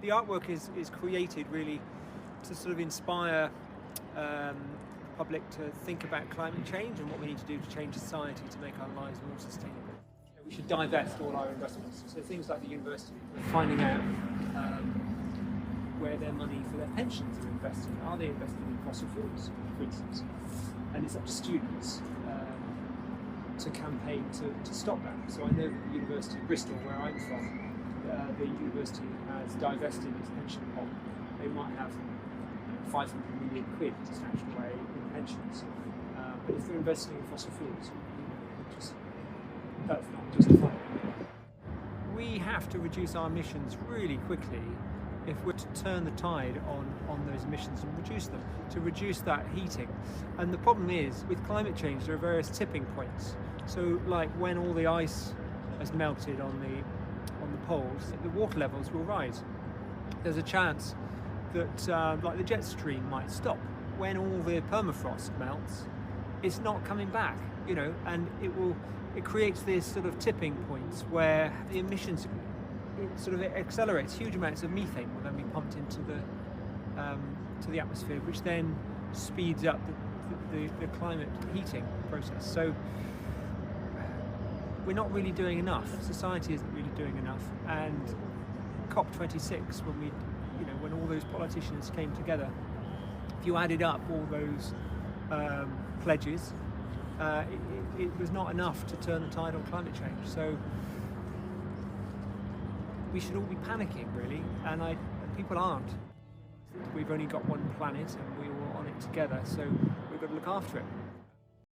The artwork is created really to sort of inspire the public to think about climate change and what we need to do to change society to make our lives more sustainable. We should divest all our investments. So things like the university, we're finding out where their money for their pensions are invested. Are they investing in fossil fuels, for instance? And it's up to students to campaign to stop that. So I know that the University of Bristol, where I'm from, the university has divested its pension pot. They might have 500 million quid stashed away in pensions. But if they're investing in fossil fuels, that's not justified. We have to reduce our emissions really quickly if we're to turn the tide on those emissions and reduce them, to reduce that heating. And the problem is, with climate change, there are various tipping points. So like when all the ice has melted on the poles, the water levels will rise. There's a chance that like the jet stream might stop. When all the permafrost melts, it's not coming back, you know, and it creates these sort of tipping points where the emissions, it accelerates. Huge amounts of methane will then be pumped into the atmosphere, which then speeds up the climate heating process. So we're not really doing enough. Society isn't really doing enough. And COP26, when all those politicians came together, if you added up all those pledges, it was not enough to turn the tide on climate change. So we should all be panicking, really, and people aren't. We've only got one planet and we're all on it together, so we've got to look after it.